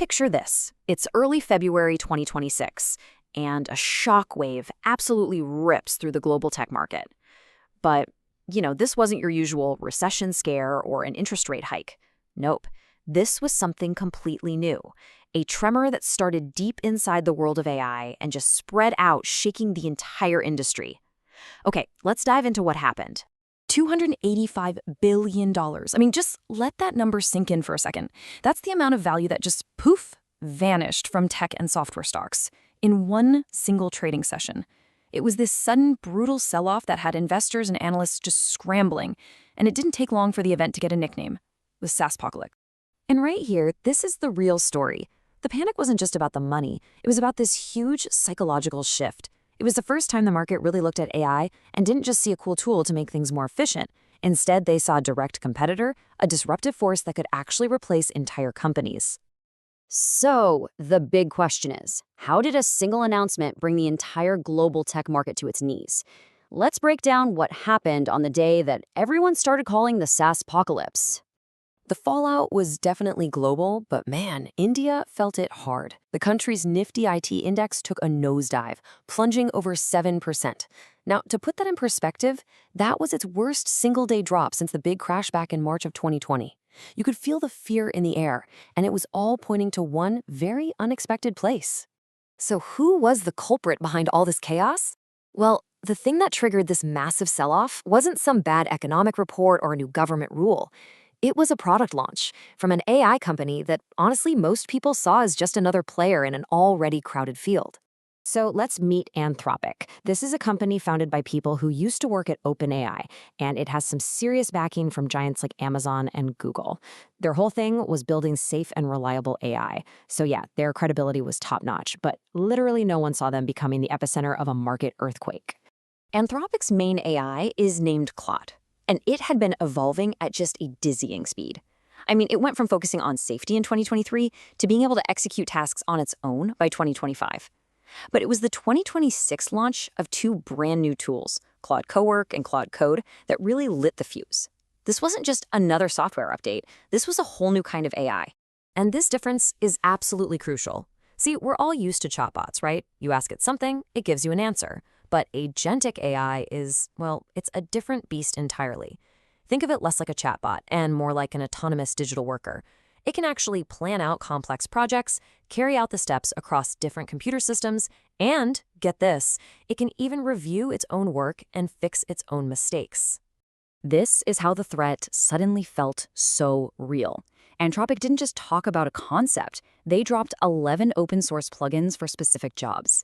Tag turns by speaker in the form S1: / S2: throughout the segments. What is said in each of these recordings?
S1: Picture this. It's early February 2026, and a shockwave absolutely rips through the global tech market. But, this wasn't your usual recession scare or an interest rate hike. Nope. This was something completely new. A tremor that started deep inside the world of AI and just spread out, shaking the entire industry. Okay, let's dive into what happened. $285 billion. I mean, just let that number sink in for a second. That's the amount of value that just poof, vanished from tech and software stocks in one single trading session. It was this sudden, brutal sell-off that had investors and analysts just scrambling, and it didn't take long for the event to get a nickname. It was SaaSpocalypse. And right here, this is the real story. The panic wasn't just about the money. It was about this huge psychological shift. It was the first time the market really looked at AI and didn't just see a cool tool to make things more efficient. Instead, they saw a direct competitor, a disruptive force that could actually replace entire companies.
S2: So, the big question is, how did a single announcement bring the entire global tech market to its knees? Let's break down what happened on the day that everyone started calling the SaaSpocalypse.
S3: The fallout was definitely global, but man, India felt it hard. The country's Nifty IT index took a nosedive, plunging over 7%. Now, to put that in perspective, that was its worst single-day drop since the big crash back in March of 2020. You could feel the fear in the air, and it was all pointing to one very unexpected place.
S1: So who was the culprit behind all this chaos? Well, the thing that triggered this massive sell-off wasn't some bad economic report or a new government rule. It was a product launch from an AI company that honestly most people saw as just another player in an already crowded field. So let's meet Anthropic. This is a company founded by people who used to work at OpenAI, and it has some serious backing from giants like Amazon and Google. Their whole thing was building safe and reliable AI. So yeah, their credibility was top-notch, but literally no one saw them becoming the epicenter of a market earthquake. Anthropic's main AI is named Claude, and it had been evolving at just a dizzying speed. I mean, it went from focusing on safety in 2023 to being able to execute tasks on its own by 2025. But it was the 2026 launch of two brand new tools, Claude Cowork and Claude Code, that really lit the fuse. This wasn't just another software update. This was a whole new kind of AI. And this difference is absolutely crucial. See, we're all used to chatbots, right? You ask it something, it gives you an answer. But agentic AI is, well, it's a different beast entirely. Think of it less like a chatbot and more like an autonomous digital worker. It can actually plan out complex projects, carry out the steps across different computer systems, and, get this, it can even review its own work and fix its own mistakes. This is how the threat suddenly felt so real. Anthropic didn't just talk about a concept. They dropped 11 open-source plugins for specific jobs.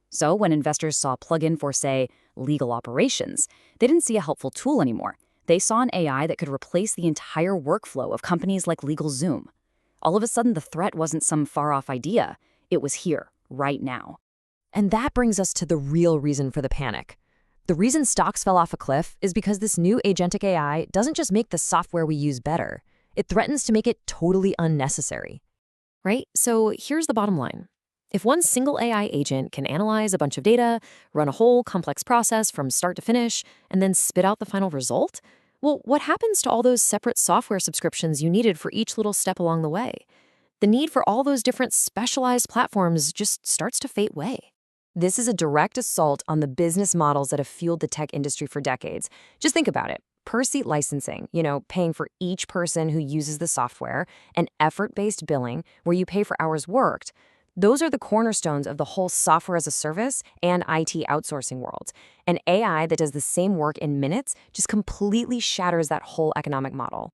S1: So when investors saw a plugin for, say, legal operations, they didn't see a helpful tool anymore. They saw an AI that could replace the entire workflow of companies like LegalZoom. All of a sudden, the threat wasn't some far-off idea. It was here, right now. And that brings us to the real reason for the panic. The reason stocks fell off a cliff is because this new agentic AI doesn't just make the software we use better. It threatens to make it totally unnecessary. Right? So here's the bottom line. If one single AI agent can analyze a bunch of data, run a whole complex process from start to finish, and then spit out the final result, well, what happens to all those separate software subscriptions you needed for each little step along the way? The need for all those different specialized platforms just starts to fade away. This is a direct assault on the business models that have fueled the tech industry for decades. Just think about it. Per-seat licensing, paying for each person who uses the software, and effort-based billing, where you pay for hours worked. Those are the cornerstones of the whole software as a service and IT outsourcing world. An AI that does the same work in minutes just completely shatters that whole economic model.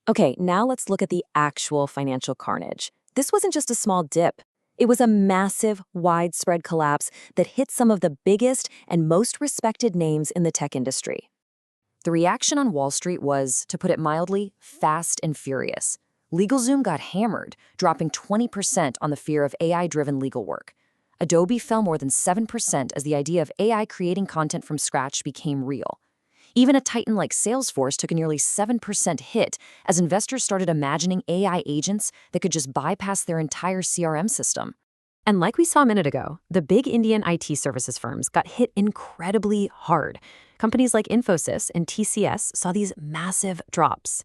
S1: Okay, now let's look at the actual financial carnage. This wasn't just a small dip. It was a massive, widespread collapse that hit some of the biggest and most respected names in the tech industry. The reaction on Wall Street was, to put it mildly, fast and furious. LegalZoom got hammered, dropping 20% on the fear of AI-driven legal work. Adobe fell more than 7% as the idea of AI creating content from scratch became real. Even a titan like Salesforce took a nearly 7% hit as investors started imagining AI agents that could just bypass their entire CRM system. And like we saw a minute ago, the big Indian IT services firms got hit incredibly hard. Companies like Infosys and TCS saw these massive drops.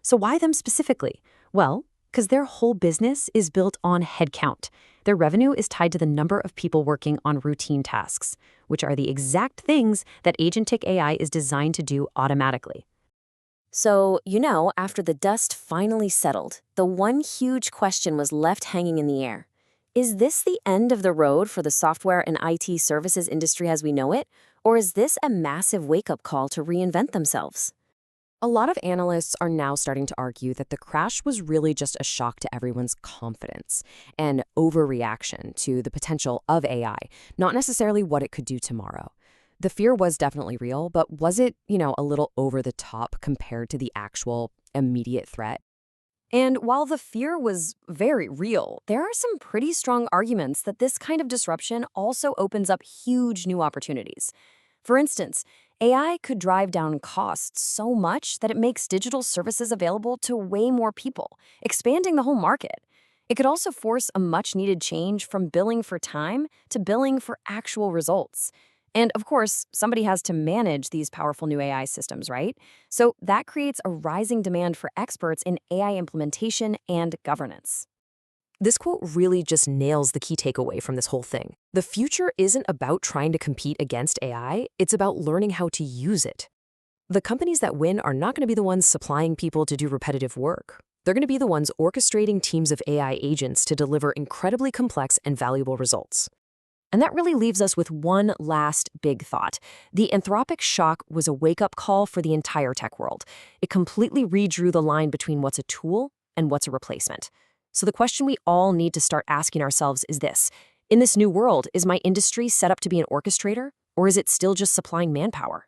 S1: So why them specifically? Well,
S2: Because their whole business is built on headcount. Their revenue is tied to the number of people working on routine tasks, which are the exact things that Agentic AI is designed to do automatically.
S3: So, after the dust finally settled, the one huge question was left hanging in the air. Is this the end of the road for the software and IT services industry as we know it, or is this a massive wake-up call to reinvent themselves?
S1: A lot of analysts are now starting to argue that the crash was really just a shock to everyone's confidence, an overreaction to the potential of AI, not necessarily what it could do tomorrow. The fear was definitely real, but was it, a little over the top compared to the actual immediate threat? And while the fear was very real, there are some pretty strong arguments that this kind of disruption also opens up huge new opportunities. For instance, AI could drive down costs so much that it makes digital services available to way more people, expanding the whole market. It could also force a much-needed change from billing for time to billing for actual results. And of course, somebody has to manage these powerful new AI systems, right? So that creates a rising demand for experts in AI implementation and governance. This quote really just nails the key takeaway from this whole thing. The future isn't about trying to compete against AI, it's about learning how to use it. The companies that win are not going to be the ones supplying people to do repetitive work. They're going to be the ones orchestrating teams of AI agents to deliver incredibly complex and valuable results. And that really leaves us with one last big thought. The Anthropic Shock was a wake-up call for the entire tech world. It completely redrew the line between what's a tool and what's a replacement. So the question we all need to start asking ourselves is this. In this new world, is my industry set up to be an orchestrator, or is it still just supplying manpower?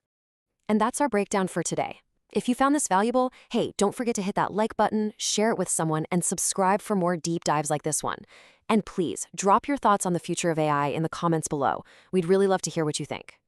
S1: And that's our breakdown for today. If you found this valuable, hey, don't forget to hit that like button, share it with someone, and subscribe for more deep dives like this one. And please, drop your thoughts on the future of AI in the comments below. We'd really love to hear what you think.